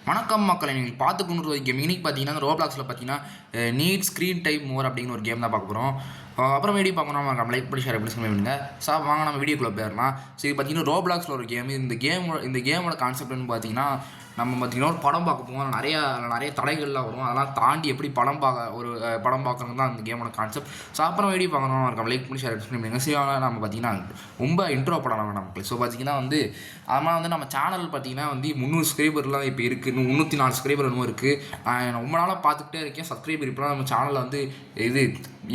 வணக்கம் மக்களை நீங்கள் பார்த்துக்கொண்டு ஒரு கேம் இன்னைக்கு பார்த்தீங்கன்னா ரோப்ளாக்ஸில் பார்த்தீங்கன்னா நீட் ஸ்க்ரீன் டைம் மோர் அப்படின்னு ஒரு கேம் தான் பார்க்க போகிறோம். அப்புறம் வீடியோ பார்க்கணும் நம்ம லைக் பண்ணி ஷேர் எப்படி சொல்லி பண்ணுங்க சார் வாங்க நம்ம வீடியோக்குள்ளே போயிடலாம். ஸோ இது பார்த்தீங்கன்னா ரோப்ளாக்ஸில் ஒரு கேம். இந்த கேமோட கான்செப்ட்னு பார்த்தீங்கன்னா நம்ம பார்த்தீங்கன்னா ஒரு படம் பார்க்க போவோம். நிறைய தடைகள்லாம் வரும். அதெல்லாம் தாண்டி எப்படி படம் பார்க்கறது தான் இந்த கேமோட கான்செப்ட். ஸோ அப்புறம் வீடியோ பார்க்கணும் நம்ம லைக் பண்ணி ஷேர் எக்ஸ்பிளைன் பண்ணுங்க. ஸோ நம்ம பார்த்தீங்கன்னா ரொம்ப இன்ட்ரோ படம் நமக்கு. ஸோ பார்த்தீங்கன்னா அதனால் நம்ம சேனல் பார்த்தீங்கன்னா 300 சப்ஸ்கிரைபர்லாம் இப்போ இருக்குது. இன்னும் 304 சப்ஸ்கிரைபர் என்னமோ இருக்குது. நான் ரொம்ப நாளாக பார்த்துக்கிட்டே இருக்கேன். சப்ஸ்கிரைபர் இப்போலாம் நம்ம சேனலில்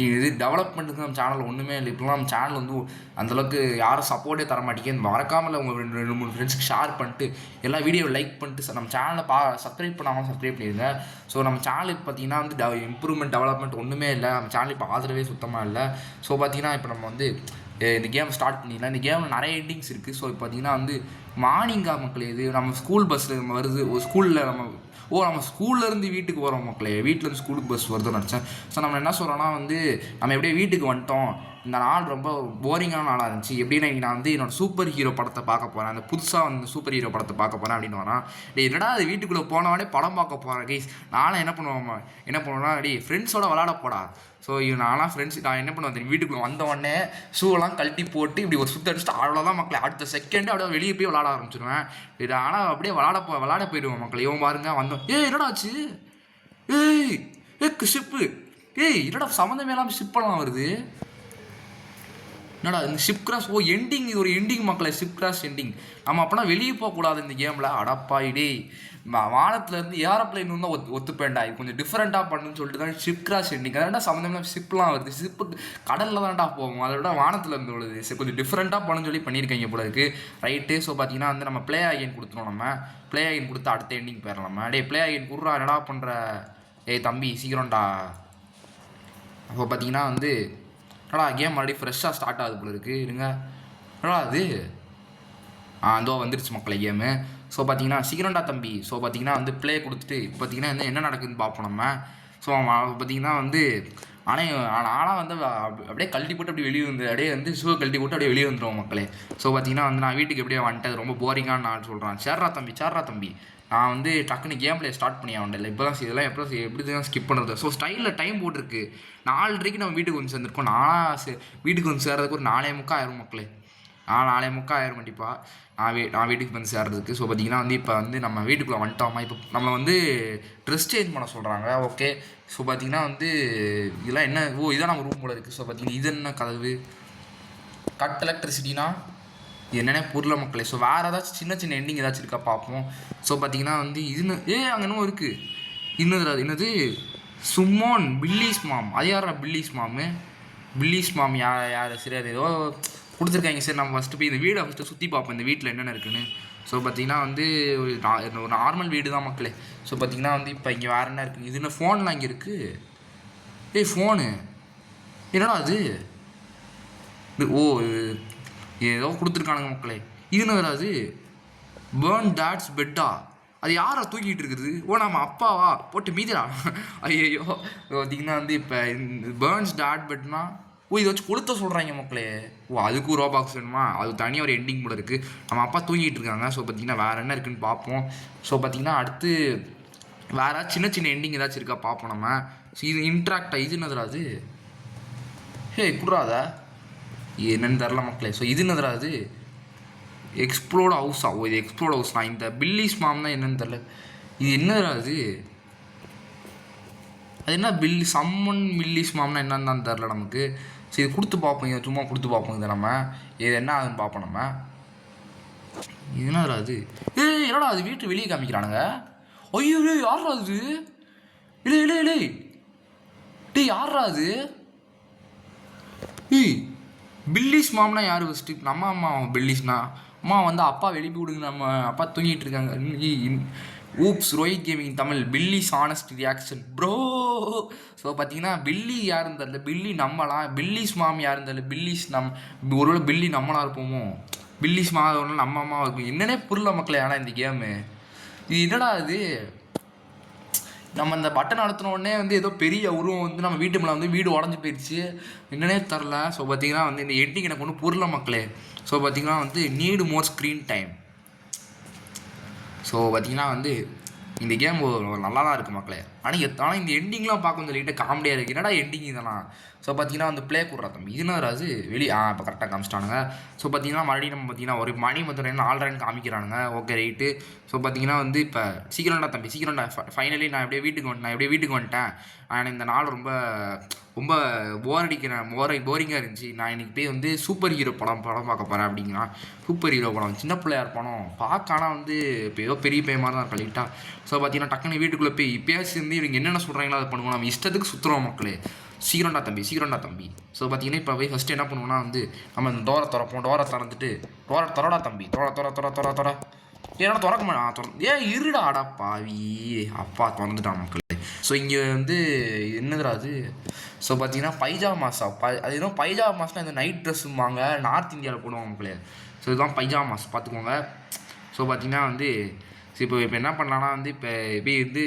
இது டெவலப்மெண்ட்டுக்கு நம்ம சேனல் ஒன்றுமே இல்லை. இப்போலாம் நம்ம சேனல் அந்தளவுக்கு யாரும் சப்போர்ட்டே தர மாட்டேங்குது. மறக்காமல் உங்கள் 2-3 ஃப்ரெண்ட்ஸுக்கு ஷேர் பண்ணிட்டு எல்லா வீடியோவை லைக் பண்ணிட்டு நம்ம சேனலை சப்ஸ்கிரைப் பண்ணாமல் சப்ஸ்கிரைப் பண்ணிடுங்க. ஸோ நம்ம சேனலுக்கு பார்த்தீங்கன்னா இம்ப்ரூவ்மெண்ட் டெவலப்மெண்ட் ஒன்றுமே இல்லை. நம்ம சேனல் இப்போ ஆதரவே சுத்தமாக இல்லை. ஸோ பார்த்தீங்கன்னா இப்போ நம்ம இந்த கேம் ஸ்டார்ட் பண்ணிடலாம். இந்த கேமில் நிறைய எண்டிங்ஸ் இருக்குது. ஸோ இப்போ பார்த்தீங்கன்னா மார்னிங்காக மக்களே இது நம்ம ஸ்கூல் பஸ்ஸில் நம்ம வருது. ஒரு ஸ்கூலில் நம்ம ஸ்கூல்லேருந்து வீட்டுக்கு வரோம் மக்களே. வீட்டிலேருந்து ஸ்கூலுக்கு பஸ் வருதுன்னு நினச்சேன். ஸோ நம்ம என்ன சொல்கிறோன்னா நம்ம எப்படியே வீட்டுக்கு வந்துட்டோம். இந்த நாள் ரொம்ப போரிங்கான நாளாக இருந்துச்சு. எப்படின்னா நான் என்னோடய சூப்பர் ஹீரோ படத்தை பார்க்க போகிறேன். அந்த புதுசாக சூப்பர் ஹீரோ படத்தை பார்க்க போகிறேன் அப்படின்னு வரான். என்னடா அது வீட்டுக்குள்ளே போனவனே படம் பார்க்க போகிறேன் கைஸ். நானும் என்ன பண்ணுவேன்னா ஃப்ரெண்ட்ஸோட விளாட போடா. ஸோ நான் என்ன பண்ணுவேன் வீட்டுக்குள்ளே வந்தவொடனே ஷூவெல்லாம் கழட்டி போட்டு இப்படி ஒரு சுற்றி அடிச்சுட்டு அவ்வளோதான் மக்களை. அடுத்த செகண்டு அப்படியே வெளியே போய் விளாட ஆரம்பிச்சிடுவேன். இது ஆனால் அப்படியே விளாட போயிடுவோம் மக்கள். இவன் பாருங்க வந்தோம். என்னடா ஆச்சு? ஷிப்பு என்னடா சம்மந்தமே இல்லாமல் ஷிப்பெல்லாம் வருது. என்னடா இந்த ஷிப் கிராஸ் எண்டிங். இது ஒரு எண்டிங் மக்களை. Ship cross ending. நம்ம அப்போனா வெளியே போகக்கூடாது இந்த கேமில். அடப்பாயிடே வானத்துலேருந்து ஏரோப்ளைன் தான் ஒத்துப்பேண்டா. இது கொஞ்சம் டிஃப்ரெண்ட்டாக பண்ணுன்னு சொல்லிட்டு தான் ஷிப் கிராஸ் எண்டிங். அதோட சம்மந்தம் ஷிப்லாம் வருது. ஷிப்பு கடலில் தான்டா போகும். அதை விட வானத்துலேருந்து உள்ளது. கொஞ்சம் டிஃப்ரெண்ட்டாக பண்ணுன்னு சொல்லி பண்ணியிருக்கீங்க போல இருக்குது. ரைட்டு. ஸோ பார்த்தீங்கன்னா நம்ம ப்ளே ஆகியன் கொடுத்துரும். நம்ம ப்ளே ஆகியன் கொடுத்து அடுத்த எண்டிங் போயிடலாம். நம்ம ப்ளே ஆகியன் கொடுறா என்னடா பண்ணுற தம்பி சீக்கிரம்டா. அப்போ பார்த்தீங்கன்னா என்னடா கேம் மறுபடியும் ஃப்ரெஷ்ஷாக ஸ்டார்ட் ஆகுது போல இருக்குது. இருங்க என்னடா அது அதோ வந்துருச்சு மக்களை கேமு. ஸோ பார்த்தீங்கன்னா சீக்கிரம்டா தம்பி. ஸோ பார்த்தீங்கன்னா ப்ளே கொடுத்துட்டு இப்போ பார்த்தீங்கன்னா என்ன நடக்குதுன்னு பார்ப்போம் நம்ம. ஸோ பார்த்தீங்கன்னா ஆனால் அப்படியே கழட்டி போட்டு அப்படியே வெளியே அப்படியே ஷூ கழட்டி போட்டு அப்படியே வெளியே வந்துடுவோம் மக்களே. ஸோ பார்த்தீங்கன்னா நான் வீட்டுக்கு எப்படியே வந்துட்டு ரொம்ப போரிங்கான நான் சொல்கிறேன். சேர்றா தம்பி நான் டக்குன்னு கேம் பிளே ஸ்டார்ட் பண்ணி ஆகண்டில்ல. இப்போ தான் இதெல்லாம் எப்படி தான் ஸ்கிப் பண்ணுறது. ஸோ ஸ்டைலில் டைம் போட்டிருக்கு 4:30 நம்ம வீட்டுக்கு சேர்ந்துருக்கோம். வீட்டுக்கு சேர்றதுக்கு ஒரு 4:45 ஆயிரும் மக்களே. 4:45 ஆயிரும் கண்டிப்பாக நான் வீட்டுக்கு சேர்றதுக்கு. ஸோ பார்த்தீங்கன்னா இப்போ நம்ம வீட்டுக்குள்ளே வந்துட்டோமா. இப்போ நம்மளை ட்ரெஸ் சேஞ்ச் பண்ண சொல்கிறாங்க. ஓகே. ஸோ பார்த்தீங்கன்னா இதெல்லாம் என்ன இதான் நம்ம ரூம் போல இருக்குது. ஸோ பார்த்தீங்கன்னா இது என்ன கதவு கட் எலக்ட்ரிசிட்டினா என்னென்ன பொருளை மக்களே. ஸோ வேறு ஏதாச்சும் சின்ன எண்டிங் ஏதாச்சும் இருக்கா பார்ப்போம். ஸோ பார்த்தீங்கன்னா அங்கே என்னமோ இருக்குது. என்னது சும்மோன் பில்லிஸ் மாம். அது யாரா பில்லிஸ் மாம் யார் சரி அது ஏதோ கொடுத்துருக்காங்க. சரி நம்ம ஃபஸ்ட்டு போய் இந்த வீடை சுற்றி பார்ப்போம். இந்த வீட்டில் என்னென்ன இருக்குன்னு. ஸோ பார்த்தீங்கன்னா ஒரு நார்மல் வீடு தான் மக்களே. ஸோ பார்த்தீங்கன்னா இப்போ இங்கே வேறு என்ன இருக்குது. இது என்ன ஃபோன்லாம் இங்கே இருக்குது. ஃபோனு என்னடா அது ஏதோ கொடுத்துருக்கானுங்க மக்களே. இதுன்னு வராது பேர்ன் டாட்ஸ் பெட்டா. அது யாரா தூக்கிட்டு இருக்குது. நம்ம அப்பாவா போட்டு மீதிடா. ஐயோ பார்த்தீங்கன்னா இப்போ பேர்ன்ஸ் டாட் பெட்னா இதை வச்சு கொடுத்த சொல்கிறாங்க மக்களே. அதுக்கு ஒரு ரோபாக்ஸ் வேணுமா. அது தனியாக ஒரு எண்டிங் கூட இருக்குது. நம்ம அப்பா தூங்கிட்டு இருக்காங்க. ஸோ பார்த்தீங்கன்னா வேறு என்ன இருக்குதுன்னு பார்ப்போம். ஸோ பார்த்தீங்கன்னா அடுத்து வேறு சின்ன எண்டிங் ஏதாச்சும் இருக்கா பார்ப்போம் நம்ம. ஸோ இது இன்ட்ராக்டா. இது என்னதுடா அது. குடுறாத என்னென்னு தெரில மக்களே. ஸோ இது என்னதுடா அது எக்ஸ்ப்ளோர்ட் ஹவுஸா. இது எக்ஸ்ப்ளோர்ட் ஹவுஸ் தான். இந்த பில்லிஸ் மாம் தான் என்னன்னு தெரில. இது என்னதுடா அது என்ன சம்மன் பில்லிஸ் மாம்னா என்னன்னு தான் தெரில நமக்கு. ஸோ இது கொடுத்து பார்ப்போம். இதை சும்மா கொடுத்து பார்ப்போம். இதை நம்ம இது என்ன ஆகுதுன்னு பார்ப்போம் நம்ம. இது என்னதுடா அது. என்னடா அது வீட்டு வெளியே காமிக்கிறானுங்க. ஐயோ யாரா அது. இல்லை யாரா அது. பில்லிஸ் மாம்னா யார் ஃபஸ்ட்டு. நம்ம அம்மா பில்லிஸ்னா அம்மா அப்பா வெளிப்பி விடுங்க. நம்ம அப்பா தூங்கிட்டு இருக்காங்க. Oops Rohit gaming Tamil Phyllis honest reaction bro. So பார்த்தீங்கன்னா பில்லி யாருன்னு தெரில. பில்லி நம்மளாம். பில்லிஸ் மாம் யாருன்னு தெரில. பில்லிஸ் ஒருவேளை பில்லி நம்மளாக இருப்போமோ. பில்லிஸ் மாம் நம்ம அம்மாவாக இருக்கும். என்னன்னே புரியல மக்களே. ஆனால் இந்த கேமு இது என்னடா இது. நம்ம அந்த பட்டன் அழுத்தின உடனே ஏதோ பெரிய உருவம் நம்ம வீட்டு மேலே வீடு உடஞ்சி போயிடுச்சு. என்னன்னே தெரில. ஸோ பார்த்தீங்கன்னா இந்த எண்டிங் எனக்கு ஒன்றும் புரியல மக்களே. ஸோ பார்த்தீங்கன்னா நீடு மோர் ஸ்க்ரீன் டைம். ஸோ பார்த்தீங்கன்னா இந்த கேம் நல்லா தான் இருக்குது மக்களே. ஆனால் இந்த எண்டிங்லாம் பார்க்க கொஞ்சம் லைட்டாக காமெடியாக இருக்குது. என்னடா எண்டிங் இதெல்லாம். ஸோ பார்த்தீங்கன்னா வந்து ப்ளே கொடுறா தம்பி இதுனா அது இப்போ கரெக்டாக காமிச்சிட்டானுங்க. ஸோ பார்த்தீங்கன்னா மறுபடியும் நம்ம பார்த்தீங்கன்னா ஒரு மணி மொத்தம் 4 ரன் காமிக்கிறானுங்க. Okay right. ஸோ பார்த்தீங்கன்னா வந்து இப்போ சீக்கிரம்டா தம்பி சீக்கிரம்டா. ஃபைனலி நான் எப்படியே வீட்டுக்கு வந்துட்டேன். ஆனால் இந்த நாள் ரொம்ப ரொம்ப போரிங்காக இருந்துச்சு. நான் இன்றைக்கி போய் வந்து சூப்பர் ஹீரோ படம் பார்க்க போகிறேன் அப்படிங்கிறான். சூப்பர் ஹீரோ படம் சின்ன பிள்ளையார் படம் பார்க்க. ஆனால் வந்து இப்போ ஏதோ பெரிய பையன் மாதிரி தான் கழிட்டா. ஸோ பார்த்தீங்கன்னா டக்குன்னு வீட்டுக்குள்ளே போய் இப்போயாச்சும் இருந்து இவங்க என்னென்ன சொல்கிறாங்களோ அதை பண்ணுவோம். நம்ம இஷ்டத்துக்கு சுற்றுறோம் மக்களே. சீக்கிரம்டா தம்பி. ஸோ பார்த்தீங்கன்னா இப்போ போய் ஃபஸ்ட்டு என்ன பண்ணுவோம்னா வந்து நம்ம இந்த டோரை திறந்துட்டு திறடா தம்பி தொற ஏன்னா திறக்க மாட்டேன் இருடா ஆடா பாவி அப்பா திறந்துட்டான் மக்களே. ஸோ இங்கே வந்து என்னதுடா அது. ஸோ பார்த்தீங்கன்னா பைஜாமாஸா அது எதுவும் பைஜாமாஸ்னால் இந்த நைட் ட்ரெஸ்ஸும்பாங்க. நார்த் இந்தியாவில் போடுவாங்க மக்களே. ஸோ இதுதான் பைஜாமாஸ் பார்த்துக்கோங்க. ஸோ பார்த்தீங்கன்னா வந்து இப்போ என்ன பண்ணலான்னா வந்து இப்போ வந்து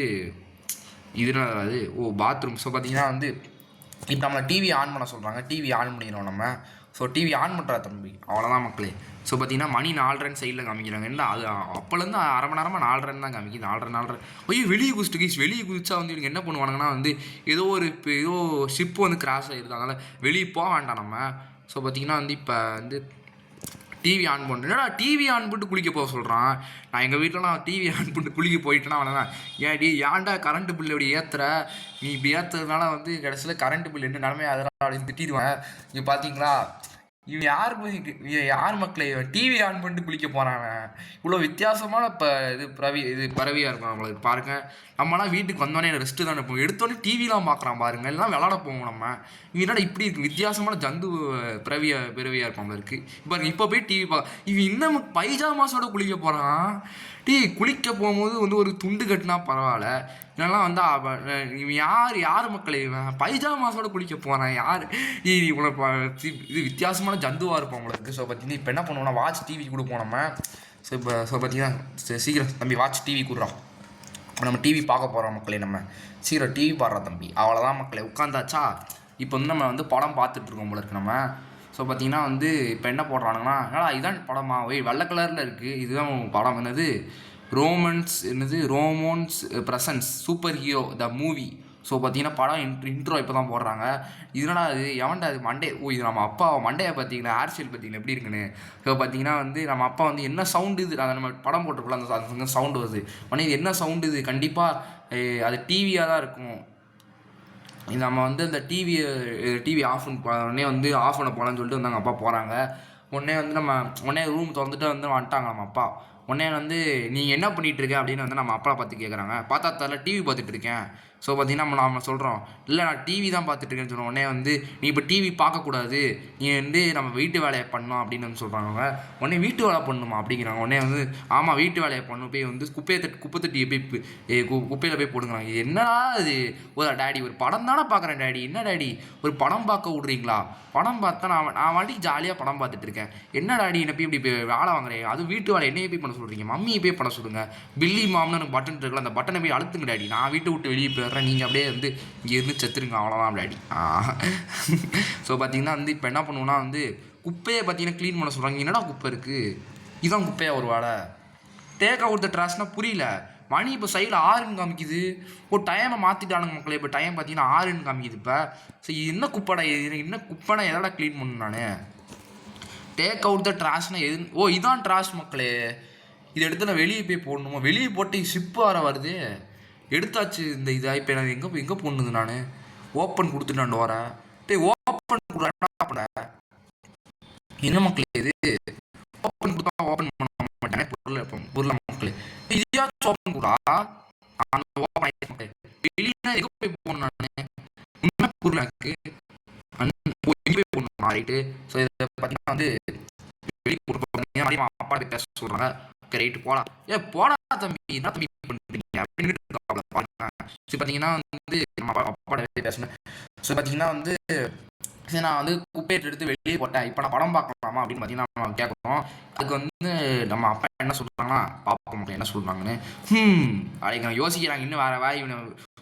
இதுனா அது பாத்ரூம். ஸோ பார்த்தீங்கன்னா வந்து இப்போ நம்ம டிவி ஆன் பண்ண சொல்கிறாங்க. டிவி ஆன் பண்ணிடுவோம் நம்ம. ஸோ டிவி ஆன் பண்ணுறா தம்பி அவ்வளோதான் மக்களே. ஸோ பார்த்தீங்கன்னா மணி 4 ரன் சைடில் காமிக்கிறாங்க. என்ன அது அப்போலேருந்து அரை மணி நேரமாக 4 ரன் தான் காமிக்குது. 4 ரன் ஐயோ வெளியே குதிச்சா வந்து இவங்க என்ன பண்ணுவானுங்கன்னா வந்து ஏதோ ஷிப்பு வந்து கிராஷ் ஆகிருக்கு. அதனால் வெளியே போக வேண்டாம் நம்ம. ஸோ பார்த்தீங்கன்னா வந்து இப்போ வந்து டிவி ஆன் பண்ணிட்டு என்னடா டிவி ஆன் பண்ணிட்டு குளிக்க போக சொல்கிறான். நான் எங்கள் வீட்டில் டிவி ஆன் பண்ணிட்டு குளிக்க போயிட்டேன்னா அவனதான் ஏன்டா கரண்ட் பில் இப்படி ஏற்றுற நீ இப்படி ஏற்றுறதுனால வந்து கடைசியில் கரண்ட் பில் என்ன நிலமையா அதெல்லாம் அப்படின்னு திட்டிடுவேன். இங்கே பார்த்தீங்களா இவன் யார் மக்களே டிவி ஆன் பண்ணிட்டு குளிக்க போகிறாங்க. இவ்வளோ வித்தியாசமான பறவையாக இருக்கும் அவங்களுக்கு பாருங்க. நம்மளாம் வீட்டுக்கு வந்தோடனே ரெஸ்ட்டு தானே போவோம். எடுத்தோடனே டிவிலாம் பார்க்குறான் பாருங்க. எல்லாம் விளாட போவோம் நம்ம. இவனோட இப்படி இருக்கு வித்தியாசமான பிறவியாக இருக்கும் அவங்களுக்கு. பாருங்க இப்போ போய் டிவி இவன் இன்னும் பைஜாமாஸோட குளிக்க போகிறான். குளிக்க போகும்போது வந்து ஒரு துண்டு கட்டினா பரவாயில்ல. இதெல்லாம் வந்து இவன் யார் மக்களே இவன் பைஜாமாஸோட குளிக்க போகிறான் யார் இவ்வளோ இது வித்தியாசமான ஜந்துவாக இருப்போம் உங்களுக்கு. ஸோ பார்த்தீங்கன்னா இப்போ என்ன பண்ணுவோம்னா வாட்ச் டிவி கொடுப்போம் நம்ம. ஸோ பார்த்தீங்கன்னா சீக்கிரம் தம்பி வாட்ச் டிவி கொடுறோம். நம்ம டிவி பார்க்க போகிறோம் மக்களே. நம்ம சீக்கிரம் டிவி பாடுறோம் தம்பி அவ்வளோதான் மக்களே. உட்காந்தாச்சா இப்போ வந்து நம்ம வந்து படம் பார்த்துட்ருக்கோம் போல இருக்கு நம்ம. ஸோ பார்த்தீங்கன்னா வந்து இப்போ என்ன போடுறானுங்கன்னா இதான் படமா வெள்ளை கலரில் இருக்குது. இதுதான் படம் என்னது romance presence super hero the movie. So பார்த்தீங்கன்னா படம் இன்ட்ரோ இப்போ தான் போடுறாங்க. இதனால அது எவன்டா அது மண்டே இது நம்ம அப்பா மண்டையை பார்த்தீங்கன்னா ஹேர்ஸ்டைல் பார்த்தீங்கன்னா எப்படி இருக்குன்னு. ஸோ பார்த்தீங்கன்னா வந்து நம்ம அப்பா வந்து என்ன சவுண்டு இது அதை நம்ம படம் போட்டுருக்கோம் அந்த சவுண்டு வருது உடனே இது என்ன சவுண்டு இது கண்டிப்பாக அது டிவியாக தான் இருக்கும். நம்ம வந்து அந்த டிவி ஆஃப் உடனே வந்து ஆஃப் பண்ண போகலான்னு சொல்லிட்டு வந்து அப்பா போகிறாங்க. உடனே ரூம் திறந்துட்டு வந்து வந்துட்டாங்க நம்ம அப்பா. உடனே வந்து நீங்கள் என்ன பண்ணிகிட்ருக்கேன் அப்படின்னு வந்து நம்ம அப்பா பார்த்து கேட்குறாங்க. பார்த்தா தரல டிவி பார்த்துட்ருக்கேன். ஸோ பார்த்தீங்கன்னா நம்ம சொல்கிறோம் இல்லை நான் டிவி தான் பார்த்துட்ருக்கேன்னு சொல்கிறோம். உடனே வந்து நீ இப்போ டிவி பார்க்கக்கூடாது நீ வந்து நம்ம வீட்டு வேலையை பண்ணணும் அப்படின்னு வந்து சொல்கிறாங்க. உடனே வீட்டு வேலை பண்ணணுமா அப்படிங்கிறாங்க. உடனே வந்து ஆமாம் வீட்டு வேலையை பண்ணணும் போய் வந்து குப்பை தட்டியை போய் குப்பையில் போய் போடுங்கிறாங்க. என்னடா அது டேடி ஒரு படம் தானே பார்க்குறேன் டேடி. என்ன டேடி ஒரு படம் பார்க்க விட்றீங்களா? படம் பார்த்தா நான் வாட்டிக்கு ஜாலியாக படம் பார்த்துட்டு இருக்கேன். என்ன டேடி என்ன போய் இப்படி வேலை வாங்குறேன். அது வீட்டு வேலை என்னையே போய் பண்ண சொல்கிறீங்க. மம்மியை போய் பண்ண சொல்லுங்கள். பில்லி மாம்னு எனக்கு பட்டன் இருக்குல்ல அந்த பட்டனை போய் அழுத்துங்க டேடி. நான் வீட்டை விட்டு வெளியே போயிடுறேன். நீங்கள் அப்படியே வந்து இங்கே இருந்து செத்துருங்க அவ்வளோதான் டேடி. ஸோ பார்த்தீங்கன்னா வந்து இப்போ என்ன பண்ணுவோன்னா வந்து குப்பையை பார்த்தீங்கன்னா க்ளீன் பண்ண சொல்கிறாங்க. என்னடா குப்பை இருக்குது இதுதான் குப்பையா ஒரு வேலை டேக் அவுட் த ட்ராஷ்னால் புரியல. மணி இப்போ சைடில் 6ன்னு காமிக்குது. டைமை மாற்றிட்டானுங்க மக்களே. இப்போ டைம் பார்த்தீங்கன்னா 6ன்னு காமிக்குது. இப்போ ஸோ என்ன குப்பைடா என்ன குப்பைனா எதடா க்ளீன் பண்ணணும் நான். டேக் அவுட் த ட்ராஷ்னா இதான் ட்ராஷ் மக்களே. இதை எடுத்து நான் வெளியே போய் போடணுமா? வெளியே போட்டு ஷிப்பு வர வருது. எடுத்தாச்சு இந்த இதாக. இப்போ நான் எங்கே போடணுது நான் ஓப்பன் கொடுத்துட்டாண்டு வரேன். ஓப்பன் கொடுறேன் என்ன மக்களே இது ஓப்பன் கொடுத்தா ஓப்பன் பண்ண மாட்டேன் பொருளை மக்களே. இதையாச்சும் ஓப்பன் கொடுறா அந்த ஓப்பன் ஆகிட்டு வெளியே எங்கே போய் போகணும் நான் உண்மை பொருள் எனக்கு போய் போடணும் மாறிட்டு. ஸோ இதை பார்த்தீங்கன்னா வந்து வெளியே கொடுப்போம் அப்பா பேச சொல்கிறாங்க. ஓகே ரைட்டு போகலாம். போடா தம்பி என்ன தம்பி பண்ணுறீங்க அப்படின்னு பார்த்தீங்கன்னா வந்து நம்ம அப்பாட பேசணும். ஸோ பார்த்தீங்கன்னா வந்து சரி நான் வந்து குப்பையை எடுத்து வெளியே போட்டேன். இப்போ நான் படம் பார்க்கலாமா அப்படின்னு பார்த்தீங்கன்னா நம்ம கேட்குறோம். அதுக்கு வந்து நம்ம அப்பா என்ன சொல்கிறாங்கன்னா பார்ப்போம் என்ன சொல்கிறாங்கன்னு அதுக்கு யோசிக்கிறாங்க. இன்னும் வேறு வேலை இவனை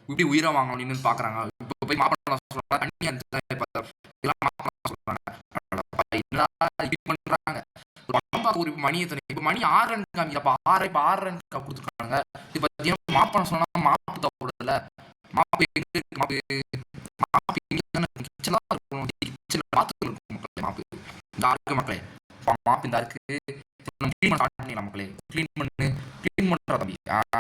இப்படி உயிரை வாங்கணும் அப்படின்னு பார்க்குறாங்க. இப்போ போய் மாப்பிள்ளை சொல்கிறாங்க தண்ணி இதெல்லாம் மாப்பிள்ளை சொல்கிறாங்க பண்ணுறாங்க. படம் பார்க்க ஒரு மணி எத்தனை இப்போ மணி 6 ரன் காமிக்கிறப்ப 6 ரன் கொடுத்துருக்காங்க. இப்போ பார்த்தீங்கன்னா மாப் பண்ண சொன்னா மாப்பு தவிர மாப்பு மாப்பு மாப்பு கிச்சன் தான் இருக்கணும், கிச்சன் பாத்ரூம் இருக்கும் மக்களே. மாப்பு இந்த இருக்கு மக்களே, மாப்பு இந்த இருக்கு. நம்ம க்ளீன் பண்ண ஸ்டார்ட் பண்ணிடலாம் மக்களே. க்ளீன் பண்ணுற தம்பி.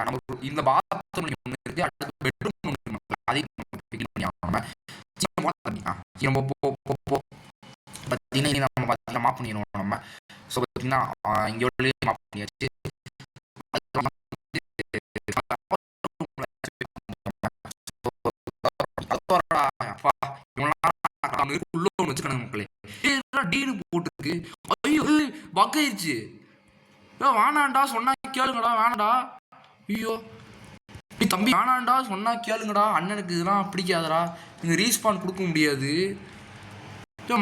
நம்ம இந்த பாத்ரூம் ஒன்று இருக்கு, அடுத்த பெட்ரூம் ஒன்று இருக்கு மக்களே. அதையும் க்ளீன் பண்ணி ஆகணும். சீக்கிரம் போட தம்பி. சீக்கிரம் போ. பார்த்தீங்கன்னா நம்ம பார்த்தீங்கன்னா மாப் பண்ணிடுவோம் நம்ம. ஸோ பார்த்தீங்கன்னா இங்கே உள்ள மாப் பண்ணியாச்சு. உள்ள ஒன்று வச்சுக்கணும் மக்களே. டீனு போட்டுருக்கு. ஐயோ பக் ஆயிடுச்சு. வேணாண்டா சொன்னா கேளுங்கடா, வேணாண்டா. ஐயோ தம்பி வேணாண்டா சொன்னா கேளுங்கடா, அண்ணனுக்கு இதெல்லாம் பிடிக்காதடா, இங்கே ரீஸ்பான் கொடுக்க முடியாது.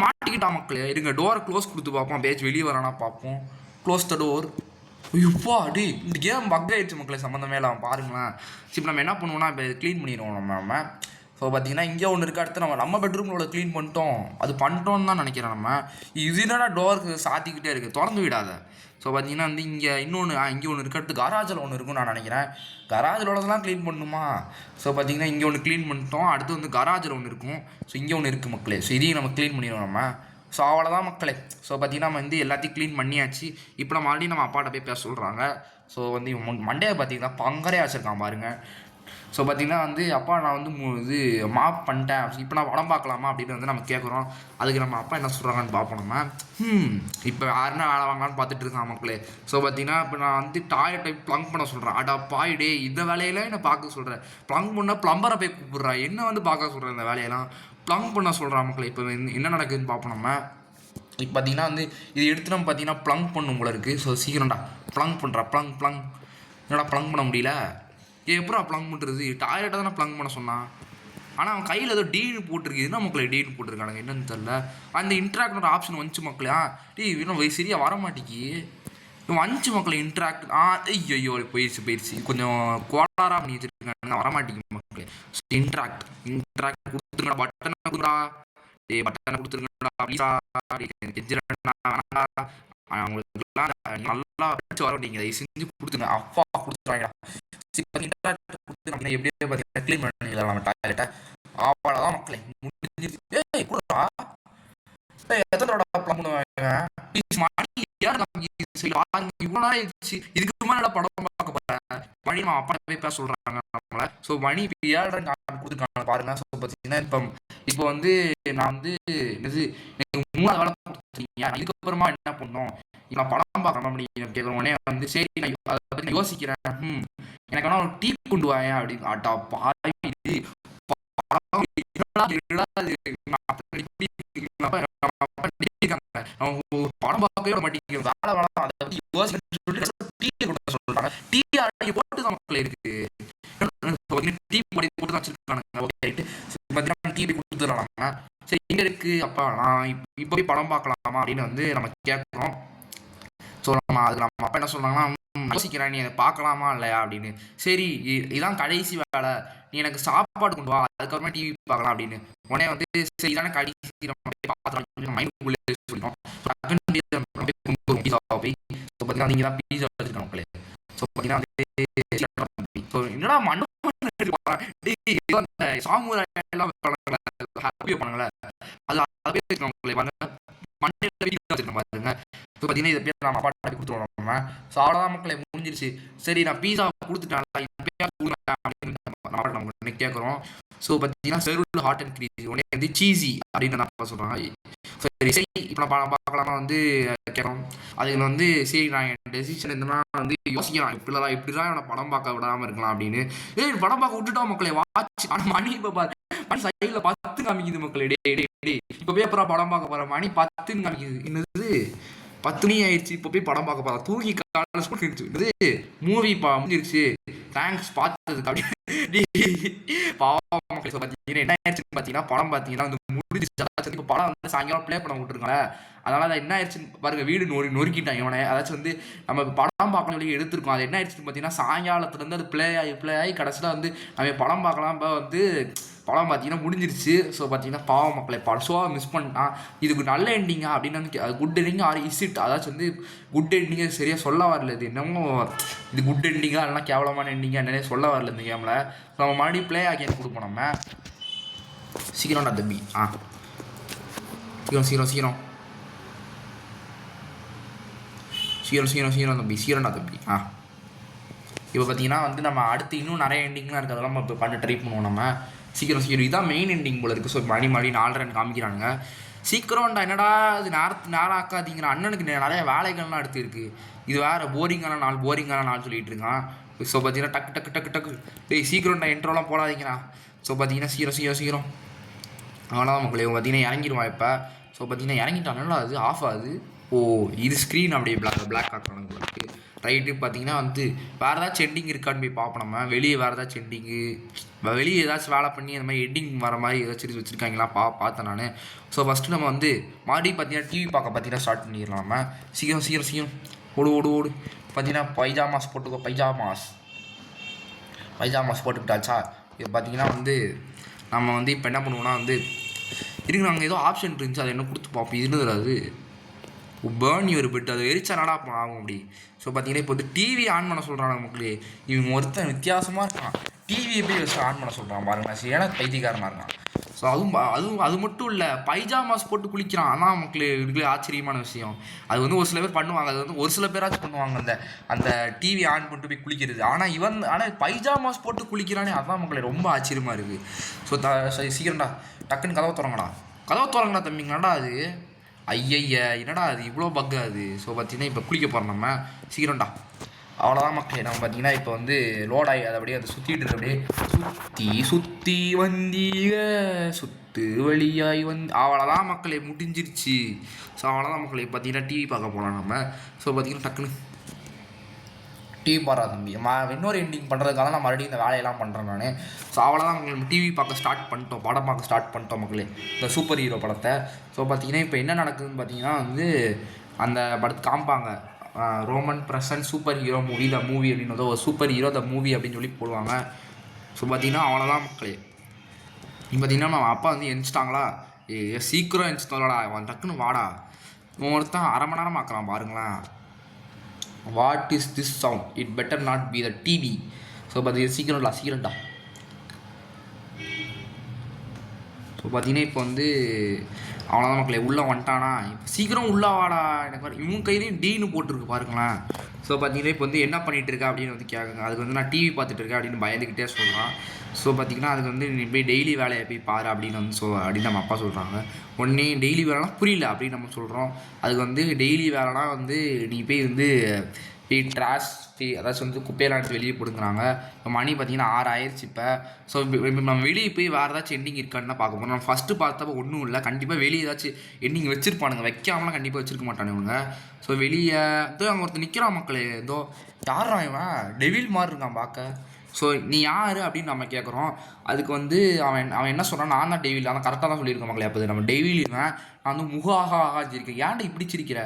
மாட்டிக்கிட்டா மக்களே. இருங்க டோரை க்ளோஸ் கொடுத்து பார்ப்போம், பேச்சு வெளியே வரானா பார்ப்போம். Close the door. ஐயோப்பா அடி, இந்த கேம் பக் ஆயிடுச்சு மக்களே, சம்மந்தமே இல்லாமல் பாருங்களேன். இப்போ நம்ம என்ன பண்ணுவோம்னா இப்போ க்ளீன் பண்ணிடுவோம் நம்ம. ஸோ பார்த்தீங்கன்னா இங்கே ஒன்று இருக்க, அடுத்து நம்ம பெட்ரூமில் க்ளீன் பண்ணிட்டோம். அது பண்ணிட்டோன்னு தான் நினைக்கிறேன் நம்ம. இது என்னடா டோருக்கு சாத்திக்கிட்டே இருக்குது, திறந்து விடாத. ஸோ பார்த்தீங்கன்னா வந்து இங்கே இன்னொன்று இங்கே ஒன்று இருக்க, அடுத்து கராஜில் ஒன்று இருக்குன்னு நான் நினைக்கிறேன். கராஜில் உள்ளதெல்லாம் க்ளீன் பண்ணணுமா? ஸோ பார்த்தீங்கன்னா இங்கே ஒன்று க்ளீன் பண்ணிட்டோம், அடுத்து வந்து கராஜில் ஒன்று இருக்கும். ஸோ இங்கே ஒன்று இருக்குது மக்களே. ஸோ இதையும் நம்ம க்ளீன் பண்ணிடுவோம் நம்ம. ஸோ அவ்வளோதான் மக்களே. ஸோ பார்த்தீங்கன்னா நம்ம வந்து எல்லாத்தையும் க்ளீன் பண்ணியாச்சு. இப்போ நம்ம ஆல்ரெடி நம்ம அப்பாட்ட போய் பேச சொல்கிறாங்க. ஸோ வந்து மண்டையை பார்த்தீங்கன்னா பங்கரையாக வச்சுருக்கான் பாருங்கள். ஸோ பார்த்தீங்கன்னா வந்து அப்பா நான் வந்து இது மாப் பண்ணிட்டேன், இப்போ நான் படம் பார்க்கலாமா அப்படின்னு வந்து நம்ம கேட்குறோம். அதுக்கு நம்ம அப்பா என்ன சொல்கிறாங்கன்னு பார்ப்போம் நம்ம. இப்போ யாருன்னா வேலை வாங்கலான்னு பார்த்துட்டு இருக்கான் மக்களே. ஸோ பார்த்தீங்கன்னா இப்போ நான் வந்து டாய்லெட்டை ப்ளங் பண்ண சொல்கிறேன். அடா பாய்டே, இந்த வேலையெல்லாம் என்ன பார்க்க சொல்கிறேன். ப்ளங் பண்ணால் ப்ளம்பரை போய் கூப்பிட்றா, என்ன வந்து பார்க்க சொல்கிறேன். இந்த வேலையெல்லாம் ப்ளங் பண்ண சொல்கிறான் மக்களே. இப்போ என்ன நடக்குதுன்னு பார்ப்போம் நம்ம. இப்போ பார்த்தீங்கன்னா வந்து இது எடுத்து நம்ம பார்த்தீங்கன்னா ப்ளங் பண்ணும் போல இருக்குது. ஸோ சீக்கிரம்டா ப்ளங் பண்ணுறா. ப்ளங் என்னடா ப்ளங் பண்ண முடியல. எப்படா ப்ளங் பண்ணுறது, டாய்லெட்டை தானே ப்ளங் பண்ண சொன்னான். ஆனால் அவன் கையில் ஏதோ டீனு போட்டிருக்கு. என்ன மக்களே டீனு போட்டிருக்கானுங்க என்னன்னு தெரில. அந்த இன்ட்ராக்டர் ஆப்ஷன் வந்துச்சு மக்களே. இன்னும் சரியாக வர மாட்டேங்கி வந்துச்சு மக்களே இன்ட்ராக்ட். ஐயோ போயிடுச்சு. கொஞ்சம் கோளாராக பண்ணி வச்சுருக்காங்க, வரமாட்டேங்குது மக்களே. இன்ட்ராக்ட் கொடுத்துருங்கடா, பட்டனை கொடுங்கடா, பட்டனை கொடுத்துருங்கடா ப்ளீஸா. அவங்களுக்குலாம் நல்லா படிச்சு வர மாட்டேங்குது, தயவு செஞ்சு கொடுத்துருங்க. அப்பா கொடுத்துருவாங்கடா. எப்படியே பார்த்தீங்கன்னா க்ளீன் பண்ணிடலாம் நம்ம டாய்லெட்டை. அவ்வளோதான் மக்களே முடிஞ்சிருச்சு. எத்தனை ப்ளம் பண்ணுவாங்க இவ்வளோ ஆயிடுச்சு. இதுக்கு மேலே படம் பார்க்க போகிறேன். மணி நம்ம அப்பா போய் பேச சொல்கிறாங்க நம்மளை. ஸோ மணி இப்போ 7:30 கொடுத்துருக்காங்க பாருங்க. ஸோ பார்த்தீங்கன்னா இப்போ வந்து நான் வந்து இது எனக்கு 3 வேலை கொடுத்துருக்கீங்க, இதுக்கப்புறமா என்ன பண்ணோம், நான் படம் பார்க்கணும் அப்படின்னு கேட்குற உடனே வந்து சரி நான் அதை பற்றி யோசிக்கிறேன். எனக்கு வேணா ஒரு டீ கொண்டு வாயேன் அப்படின்னு. ஆட்டா பாய் படம் பார்க்கவே மாட்டேங்குது, வேலை வேலை அதை பற்றி யோசிக்க டீ கொண்டு சொல்றாங்க. டீ அன்னைக்கு போட்டு தான் மக்கள் இருக்கு, டீ போட்டு தான் வச்சிருக்கானுங்க. ஓகே டீ கொடுத்துடலாம். சரி எங்க இருக்கு அப்பா, நான் இப்போ போய் படம் பார்க்கலாமா அப்படின்னு வந்து நம்ம கேட்குறோம். ஸோ அதுக்கு நம்ம அப்பா என்ன சொல்கிறாங்கன்னா, யோசிக்கிறேன் நீ அதை பார்க்கலாமா இல்லையா அப்படின்னு. சரி இதான் கடைசி வேலை, நீ எனக்கு சாப்பாடு கொண்டு வா, அதுக்கப்புறமா டிவி பார்க்கலாம் அப்படின்னு. உடனே வந்து சரி இதான கடைசி நம்ம மைண்டுக்குள்ளே சொல்லிட்டோம். பீஸா போய் ஸோ பார்த்தீங்கன்னா நீங்கள் தான் பீஸா வச்சுருக்கோம் மக்களே. ஸோ பார்த்தீங்கன்னா ஸோ என்னடா மண்ணு சாமுராய் எல்லாம் ஹாப்பியாக பண்ணாங்களே, அது அதை மக்களே பாருங்க. பாருங்க ஸோ பார்த்தீங்கன்னா இதை பேர் நம்ம அப்பாட்ட கொடுத்துருவோம் நம்ம. ஸோ அவ்வளோதான் மக்களே முடிஞ்சிருச்சு. சரி நான் பீஸா கொடுத்துட்டேன் அப்படின்னு கேட்குறோம். ஸோ பார்த்தீங்கன்னா செர்வ்டு ஹாட் அண்ட் கிரீஸி உடனே வந்து சீஸி அப்படின்னு நான் சொல்கிறாங்க. சரி இப்போ நான் பார்க்கலாமா வந்து கேட்குறோம். அதுக்கு வந்து சரி நான் என் டெசிஷன் என்னன்னா வந்து யோசிக்கிறான், இப்படி தான் என்னை படம் பார்க்க விடாமல் இருக்கலாம் அப்படின்னு. படம் பார்க்க விட்டுட்டோம் மக்களே. வாட்ச் ஆனால் மணி இப்போ மணி சைடில் 10 காமிக்குது மக்களே. டே இப்போ போய் அப்புறம் படம் பார்க்க போகிற மணி 10 காமிக்குது. என்னது 10 மணி ஆயிடுச்சு, இப்போ போய் படம் பார்க்க போகிறேன். தூங்கி காலையில் ஸ்கூல் இது மூவிப்பா முடிஞ்சிருச்சு, தேங்க்ஸ் பார்த்ததுக்கு அப்படின்னு பாவம் மக்களே. பார்த்தீங்கன்னா என்ன ஆயிடுச்சுன்னு பார்த்தீங்கன்னா படம் பார்த்தீங்கன்னா வந்து முடிஞ்சிருச்சு. இப்போ படம் வந்து சாயங்காலம் ப்ளே பண்ண விட்டுருக்காங்க. அதனால அதை என்ன ஆயிடுச்சுன்னு பாருங்க, வீடு நொறுக்கிட்டாங்க இவனை. அதாச்சும் வந்து நம்ம படம் பார்க்கணும் சொல்லி எடுத்துருக்கோம். அது என்ன ஆயிடுச்சுன்னு பார்த்தீங்கன்னா சாயங்காலத்துலேருந்து அது ப்ளே ஆகி கடைசியில் வந்து நம்ம படம் பார்க்கலாம். இப்போ வந்து படம் பார்த்தீங்கன்னா முடிஞ்சிருச்சு. ஸோ பார்த்தீங்கன்னா பாவம் மக்களை படம் ஷோவை மிஸ் பண்ணிட்டான். இதுக்கு நல்ல எண்டிங்கா அப்படின்னு அது good ending or is it, அதாச்சும் வந்து குட் எண்டிங்கை சரியாக சொல்ல வரல. இது என்னமோ இது குட் எண்டிங்கா இல்லைனா கேவலமான எண்டிங்கா என்னன்னே சொல்ல வரல இந்த கேமில். ஸோ நம்ம மறுபடியும் ப்ளே ஆகின்னு கொடுப்போம். நம்ம சீக்கிரம்டா தம்பி, சீக்கிரம் சீக்கிரம் தம்பி, சீக்கிரம்டா தம்பி. இப்போ பார்த்தீங்கன்னா வந்து நம்ம அடுத்து இன்னும் நிறைய எண்டிங்லாம் இருக்குது, அதெல்லாம் நம்ம இப்போ பண்ண ட்ரை பண்ணுவோம். நம்ம சீக்கிரம் இதான் மெயின் எண்டிங் போல இருக்குது. ஸோ மணி 4 ரன் காமிக்கிறானுங்க. சீக்கிரம்டா என்னடா இது நேரம் ஆக்காதீங்கிற அண்ணனுக்கு நிறைய வேலைகள்லாம் அடுத்து இருக்குது. இது வேறு போரிங்கான நாள் சொல்லிட்டு இருக்கான். ஸோ பார்த்தீங்கன்னா டக்கு டேய் சீக்கிரம்டா இன்ட்ரோலாம் போடாதீங்கண்ணா. ஸோ பார்த்தீங்கன்னா சீக்கிரம் அவ்வளோதான் மக்களே. பார்த்தீங்கன்னா இறங்கிடுவான் இப்போ. ஸோ பார்த்தீங்கன்னா இறங்கிட்டானுங்களா, அது ஆஃப் ஆகுது. ஓ இது ஸ்க்ரீன் அப்படியே பிளாக் ஆக்கணும் இருக்குது. ரைட்டு பார்த்தீங்கன்னா வந்து வேறு ஏதாச்சும் எண்டிங் இருக்கான்னு போய் பார்ப்போம். நம்ம வெளியே வேறு ஏதாச்சும் எண்டிங்கு, வெளியே ஏதாச்சும் வேலை பண்ணி அந்த மாதிரி எண்டிங் வர மாதிரி ஏதாச்சும் வச்சுருக்காங்களா பார்த்தேன் நான். ஸோ ஃபஸ்ட்டு நம்ம வந்து மறுபடியும் பார்த்தீங்கன்னா டிவி பார்க்க பார்த்தீங்கன்னா ஸ்டார்ட் பண்ணிடலாம். நம்ம சீக்கிரம் ஓடு பார்த்தீங்கன்னா பைஜாமாஸ் போட்டுக்கோ. பைஜாமாஸ் போட்டுக்கிட்டாச்சா. இது பார்த்தீங்கன்னா வந்து நம்ம வந்து இப்போ என்ன பண்ணுவோம்னா வந்து இருக்கு, நாங்கள் ஏதோ ஆப்ஷன் இருந்துச்சு, அதை என்ன கொடுத்து பார்ப்போம். இது அது பேர்ன் யுவர் பெட், அது எரிச்சா நடா ஆகும் அப்படி. ஸோ பார்த்தீங்கன்னா இப்போ வந்து டிவி ஆன் பண்ண சொல்கிறாங்க மக்களே. இவங்க ஒருத்தன் வித்தியாசமாக இருக்கான், டிவியை போய் வச்சு ஆன் பண்ண சொல்கிறான் பாருங்க, சரியான பைத்தியக்காரனாக இருக்கான். ஸோ அது மட்டும் இல்லை, பைஜாமாஸ் போட்டு குளிக்கிறான். ஆனால் மக்களே இருக்கிற ஆச்சரியமான விஷயம், அது வந்து ஒரு சில பேர் பண்ணுவாங்க, அது வந்து ஒரு சில பேராச்சும் பண்ணுவாங்க அந்த டிவி ஆன் பண்ணிட்டு போய் குளிக்கிறது. ஆனால் பைஜாமாஸ் போட்டு குளிக்கிறானே, அதான் மக்களே ரொம்ப ஆச்சரியமாக இருக்குது. ஸோ சீக்கிரம்டா டக்குன்னு கதவை திறங்கடா தம்பிங்கடா. அது ஐயய்ய என்னடா அது இவ்வளோ பக்கு அது. ஸோ பார்த்தீங்கன்னா இப்போ குளிக்க போகிறோம் நம்ம, சீக்கிரம்டா. அவ்வளோதான் மக்களே. நம்ம பார்த்தீங்கன்னா இப்போ வந்து லோடாகி அதை அப்படியே அதை சுற்றிட்டு இருக்கு, அப்படியே சுற்றி வந்தீங்க சுற்று வழியாய் அவ்வளோதான் மக்களே, முடிஞ்சிருச்சு. ஸோ அவ்வளோதான் மக்களே. பார்த்தீங்கன்னா டிவி பார்க்க போகலாம் நம்ம. ஸோ பார்த்தீங்கன்னா டக்குன்னு டிவி பாடுறா தம்பி, இன்னொரு எண்டிங் பண்ணுறதுக்காக நான் மறுபடியும் இந்த வேலையெல்லாம் பண்ணுறேன் நான். ஸோ அவ்வளோதான் உங்களுக்கு டிவி பார்க்க ஸ்டார்ட் பண்ணிட்டோம், படம் பார்க்க ஸ்டார்ட் பண்ணிட்டோம் மக்களே, இந்த சூப்பர் ஹீரோ படத்தை. ஸோ பார்த்தீங்கன்னா இப்போ என்ன நடக்குதுன்னு பார்த்தீங்கன்னா வந்து அந்த படத்தை காமிப்பாங்க, Roman present super hero movie the movie அப்படின்னு ஒரு சூப்பர் ஹீரோ த மூவி அப்படின்னு சொல்லி போடுவாங்க. ஸோ பார்த்தீங்கன்னா அவ்வளோதான் மக்களே. இப்போ பார்த்தீங்கன்னா நம்ம அப்பா வந்து எந்திச்சிட்டாங்களா, சீக்கிரம் எந்திச்சிட்டாங்களா, அவன் டக்குன்னு வாடா, ஒருத்தன் அரை மணி நேரம் ஆக்கலாம் பாருங்களேன். What is this sound, it better not be the TV. So பார்த்தீங்கன்னா சீக்கிரம்டா. ஸோ பார்த்தீங்கன்னா இப்போ வந்து அவ்வளோதான் மக்களே, உள்ளே வந்துட்டானா, இப்போ சீக்கிரம் உள்ளே வாடா. எனக்கு இவங்க கையிலையும் டீனு போட்டிருக்கு பாருங்களேன். ஸோ பார்த்தீங்கன்னா இப்போ வந்து என்ன பண்ணிகிட்டு இருக்கா அப்படின்னு வந்து கேட்குங்க. அதுக்கு வந்து நான் டிவி பார்த்துட்டு இருக்கேன் அப்படின்னு பயந்துக்கிட்டே சொல்கிறான். ஸோ பார்த்தீங்கன்னா அதுக்கு வந்து நீ போய் டெய்லி வேலையை போய் பாரு அப்படின்னு வந்து அப்படின்னு நம்ம அப்பா சொல்கிறாங்க. உடனே டெய்லி வேலைனா புரியல அப்படின்னு நம்ம சொல்கிறோம். அதுக்கு வந்து டெய்லி வேலைனா வந்து நீ போய் வந்து ட்ராஷ் அதாச்சும் வந்து குப்பையெல்லாம் எடுத்து வெளியே போடுங்கிறாங்க. இப்போ மணி பார்த்தீங்கன்னா 6 ஆயிடுச்சு இப்போ. ஸோ நம்ம வெளியே போய் வேறு ஏதாச்சும் எண்டிங் இருக்கான்னு பார்க்க போகிறோம். நம்ம ஃபஸ்ட்டு பார்த்தப்போ ஒன்றும் இல்லை, கண்டிப்பாக வெளியே ஏதாச்சும் எண்டிங் வச்சுருப்பானுங்க, வைக்காமலாம் கண்டிப்பாக வச்சுருக்க மாட்டானுங்க. ஸோ வெளியே ஏதோ அங்கே ஒருத்தர் நிற்கிறான் மக்களே, ஏதோ யாரா இவன் டெவில் மாதிரி இருக்கான் பார்க்க. ஸோ நீ யார் அப்படின்னு நம்ம கேட்குறோம். அதுக்கு வந்து அவன் என்ன சொல்கிறான், நான் தான் டெவில், ஆனால் கரெக்டாக தான் சொல்லியிருக்கேன் மக்களே. அப்போ நம்ம டெவில் இருவேன், நான் வந்து முகாக ஆகாச்சிருக்கேன், ஏன்டா இப்படி சிரிக்கிற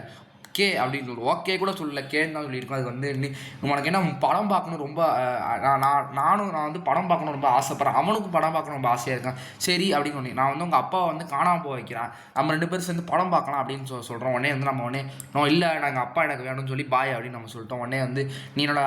கே அப்படின்னு சொல்லுவோம். ஓகே கூட சொல்லல, கேன்னு தான் சொல்லியிருக்கோம். அதுக்கு வந்து உனக்கு என்ன படம் பார்க்கணும் ரொம்ப நான் வந்து படம் பார்க்கணும் ரொம்ப ஆசைப்பட்றேன், அவனுக்கும் படம் பார்க்கணும் ரொம்ப ஆசையாக இருக்கேன். சரி அப்படின்னு சொன்னேன், நான் வந்து உங்கள் அப்பாவை வந்து காணாமல் போக வைக்கிறேன், நம்ம 2 பேரும் சேர்ந்து படம் பார்க்கலாம் அப்படின்னு சொல்கிறோம். உடனே வந்து நம்ம இல்லை நாங்கள் அப்பா எனக்கு வேணும்னு சொல்லி பாய் அப்படின்னு நம்ம சொல்லிட்டோம். உடனே வந்து நீ என்னோட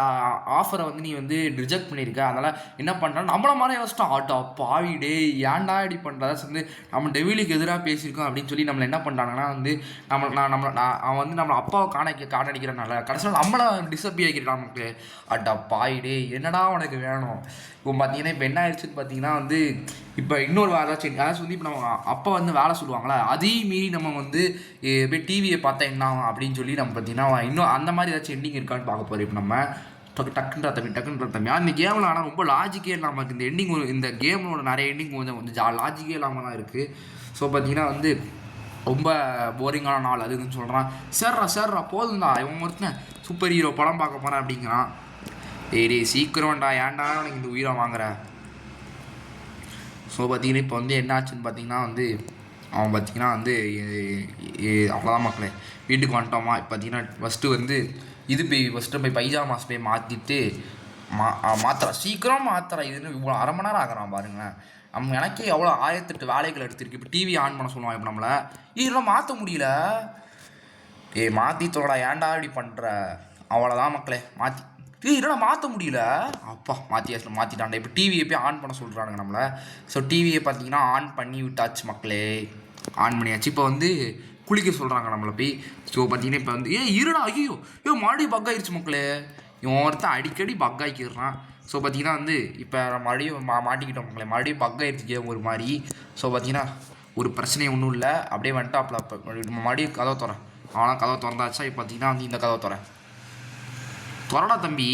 ஆஃபரை வந்து நீ வந்து ரிஜெக்ட் பண்ணியிருக்க, அதனால் என்ன பண்ணுறான் நம்மள மாதிரி யோசிச்சிட்டோம். ஆட்டோ பாவிடே ஏன்டா இப்படி பண்ணுறதா வந்து நம்ம டெவிலுக்கு எதிராக பேசியிருக்கோம் அப்படின்னு சொல்லி நம்மளை என்ன பண்ணுறாங்கன்னா வந்து அவன் வந்து நம்மளை அப்பாவை காணடிக்கிறனால கடைசியில் நம்மளை டிஸ்அப்பியர் ஆகிக்கிறான் நமக்கு. அட்டா பாயிடே என்னடா உனக்கு வேணும். இப்போ பார்த்தீங்கன்னா இப்போ என்ன ஆயிடுச்சுன்னு பார்த்தீங்கன்னா வந்து இப்போ இன்னொரு ஏதாச்சும் வந்து இப்போ நம்ம அப்பா வந்து வேலை சொல்லுவாங்களா, அதையும் மீறி நம்ம வந்து போய் டிவியை பார்த்தா என்ன அப்படின்னு சொல்லி நம்ம பார்த்தீங்கன்னா இன்னும் அந்த மாதிரி ஏதாச்சும் எண்டிங் இருக்கான்னு பார்க்க போகிறோம். இப்போ நம்ம டக்குன்ற தம்பி அந்த கேமில் ஆனால் ரொம்ப லாஜிக்கே இல்லாமல் இருக்குது. இந்த எண்டிங் இந்த கேமோட நிறைய எண்டிங் கொஞ்சம் லாஜிக்கே இல்லாமல் தான் இருக்குது. ஸோ பார்த்தீங்கன்னா வந்து ரொம்ப போரிங்கான நாள் அதுன்னு சொல்கிறான். சேர்றா போதும்டா, இவன் ஒருத்தன் சூப்பர் ஹீரோ படம் பார்க்க போகிறேன் அப்படிங்கிறான். டே சீக்கிரம்டா, ஏன்டா எனக்கு இந்த உயிரை வாங்குற. ஸோ பார்த்தீங்கன்னா இப்போ வந்து என்ன ஆச்சுன்னு பார்த்தீங்கன்னா வந்து அவன் பார்த்தீங்கன்னா வந்து அவ்வளோதான் மக்களே, வீட்டுக்கு வந்துட்டோமா. இப்போ பார்த்தீங்கன்னா ஃபஸ்ட்டு வந்து ஃபஸ்ட்டு போய் பைஜாமாஸ் போய் மாற்றிட்டு மாத்திரா சீக்கிரம் மாத்திரா இதுன்னு இவ்வளோ அரை மணி நேரம் ஆகிறான் பாருங்களேன். எனக்கே எவ்வளோ 1008 வேலைகள் எடுத்திருக்கு. இப்போ டிவி ஆன் பண்ண சொல்லுவான் இப்போ நம்மளை. இதெல்லாம் மாற்ற முடியல. மாற்றி தோடா, ஏன்டா இப்படி பண்ணுற? அவ்வளோதான் மக்களே, மாற்றி இதெல்லாம் மாற்ற முடியல. அப்பா மாற்றிட்டாண்டா. இப்போ டிவியை போய் ஆன் பண்ண சொல்கிறானுங்க நம்மளை. ஸோ டிவியை பார்த்தீங்கன்னா ஆன் பண்ணி விட்டாச்சு மக்களே, ஆன் பண்ணியாச்சு. இப்போ வந்து குளிக்க சொல்கிறாங்க நம்மளை போய். ஸோ பார்த்தீங்கன்னா இப்போ வந்து இருடா, ஐயோ மறுபடியும் பக் ஆயிடுச்சு மக்களே. இவன் ஒருத்தன் அடிக்கடி பக் ஆக்கிடுறான். ஸோ பார்த்தீங்கன்னா வந்து இப்போ மறுபடியும் மாட்டிக்கிட்டோம் மக்களே. மறுபடியும் பக் ஆயிடுச்சு கேம் ஒரு மாதிரி. ஸோ பார்த்தீங்கன்னா ஒரு பிரச்சனையும் ஒன்றும் இல்லை, அப்படியே வந்துட்டாப்ல. மறுபடியும் கதவை திறேன். அவனா கதவை திறந்தாச்சா? இப்போ பார்த்தீங்கன்னா வந்து இந்த கதவை திறடா தம்பி.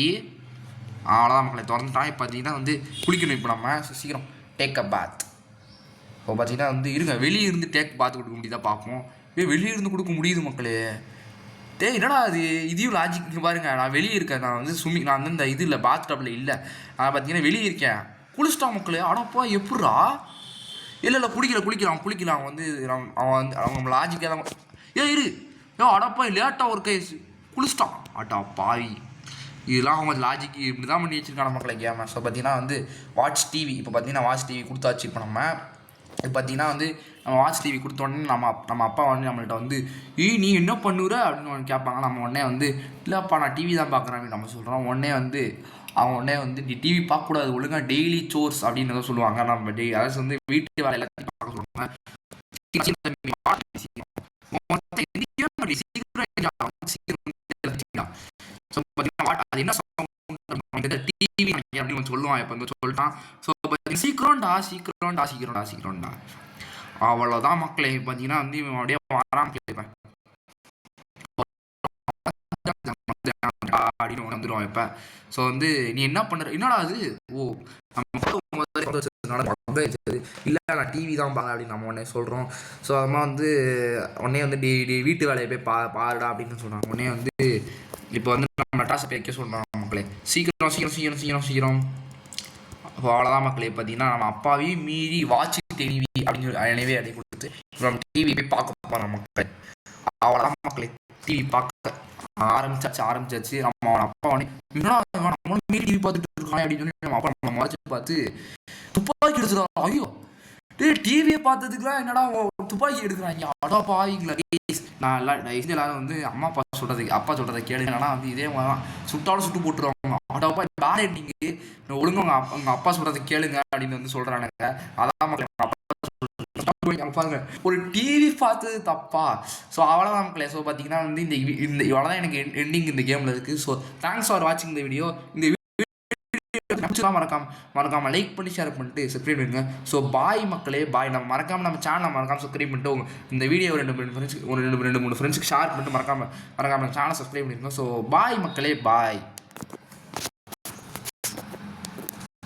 அவ்வளோதான் மக்களை, திறந்துட்டான். இப்போ பார்த்தீங்கன்னா வந்து குளிக்கணும் இப்போ நம்ம. சீக்கிரம் டேக் அ பாத். இப்போ பார்த்தீங்கன்னா வந்து இருங்க, வெளியே இருந்து டேக் பாத் கொடுக்க முடியுதா பார்ப்போம். வெளியே இருந்து கொடுக்க முடியுது மக்களே. என்னடா அது, இதையும் லாஜிக் பாருங்க. நான் வெளியே இருக்கேன், நான் வந்து நான் வந்து இந்த இது இல்லை, பாத் டப்பில் இல்லை. நான் பார்த்தீங்கன்னா வெளியே இருக்கேன். குளிச்சிட்டா மக்களே. அடப்பா எப்பட்றா? இல்லை குளிக்கலாம். அவன் வந்து அவங்க லாஜிக்காக தான். இரு அடப்பா லேட்டாக ஒரு கை குளிச்சிட்டான். அட்டா பாவி, இதெல்லாம் அவங்க லாஜிக் இப்படி தான் பண்ணி வச்சுருக்கான மக்களை கேமை. ஸோ பார்த்தீங்கன்னா வந்து வாட்ச் டிவி. இப்போ பார்த்தீங்கன்னா வாட்ச் டிவி கொடுத்தாச்சு. இப்போ நம்ம இப்போ பார்த்தீங்கன்னா வந்து நம்ம வாட்ச் டிவி கொடுத்தோடனே நம்ம அப்பா வந்து நம்மள்கிட்ட வந்து நீ என்ன பண்ணுற அப்படின்னு கேட்பாங்க. நம்ம உடனே வந்து இல்லைப்பா நான் டிவி தான் பார்க்குறேன் அப்படின்னு நம்ம சொல்கிறோம். உடனே வந்து நீ டிவி பார்க்கக்கூடாது, ஒழுங்காக டெய்லி சோர்ஸ் அப்படின்னு சொல்லுவாங்க. நம்ம அதாவது வந்து வீட்டு வேலை எல்லாத்தையும் பார்க்க சொல்லுவாங்க. அது என்ன டிவி அப்படின்னு சொல்லுவான். இப்போ வந்து சொல்லிட்டான். ஸோ சீக்கிரம்டா. அவ்வளோதான் மக்களே. பார்த்தீங்கன்னா வந்து இவன் அப்படியே வரான் கேட்பேன் அப்படின்னு வந்துடுவான் இப்போ. ஸோ வந்து நீ என்ன பண்ணுற, என்னடா அது? இல்லை நான் டிவி தான் பார்க்க அப்படின்னு நம்ம உடனே சொல்கிறோம். ஸோ அதமாக வந்து உடனே வந்து வீட்டு வேலையை போய் பாருடா அப்படின்னு சொல்கிறாங்க. உடனே வந்து இப்போ வந்து நம்ம டாஸை போய் வைக்க சொல்கிறோம் மக்களே. சீக்கிரம். அப்போ அவ்வளோதான் மக்களே. பார்த்தீங்கன்னா நம்ம அப்பாவையும் மீறி வாட்ச் டிவி அப்படின்னு சொல்லி எனவே அடி கொடுத்து நம்ம டிவி போய் பார்க்க போகிறோம் மக்களே. அவ்வளோதான் மக்களே, டிவி பார்க்க ஆரம்பிச்சாச்சு. நம்ம அவன் அப்பா நம்மளும் மீறி டிவி பார்த்துட்டு இருக்கான் அப்படின்னு சொல்லி நம்ம அப்பா நம்ம மறைச்சு பார்த்து துப்பாக்கி எடுத்துருவாங்க. ஐயோ டிவியை பார்த்ததுக்குலாம் என்னடா துப்பாக்கி எடுக்கிறாங்க. அடா பாவிங்களா. நான் எல்லாரும் வந்து அப்பா சொல்கிறத கேளுங்க. ஆனால் வந்து இதே மாதிரி தான் சுட்டாலும் சுட்டு போட்டுருவாங்க. அடாப்பா வேற எண்டிங்கு ஒழுங்கு உங்கள் அப்பா சொல்கிறத கேளுங்க அப்படின்னு வந்து சொல்கிறானுங்க. அதான் பாருங்க, ஒரு டிவி பார்த்தது தப்பா? ஸோ அவ்வளோதான் மக்களே. ஸோ பார்த்தீங்கன்னா வந்து இந்த இவ்வளோதான் எனக்கு எண்டிங் இந்த கேமில் இருக்குது. ஸோ தேங்க்ஸ் ஃபார் வாட்சிங் இந்த வீடியோ. இந்த மறக்காம லைக் பண்ணி ஷேர் பண்ணிட்டு சப்ஸ்கிரைப் பண்ணுங்க. ஸோ பாய் மக்களே, பாய். நம்ம சேனலை மறக்காம சப்ஸ்கிரைப் பண்ணிட்டு இந்த வீடியோ ரெண்டு மூணு ஃப்ரெண்ட்ஸுக்கு ஷேர் பண்ணிட்டு மறக்காம சேனலை சப்ஸ்கிரைப் பண்ணிருங்க. ஸோ பாய் மக்களே, பாய்.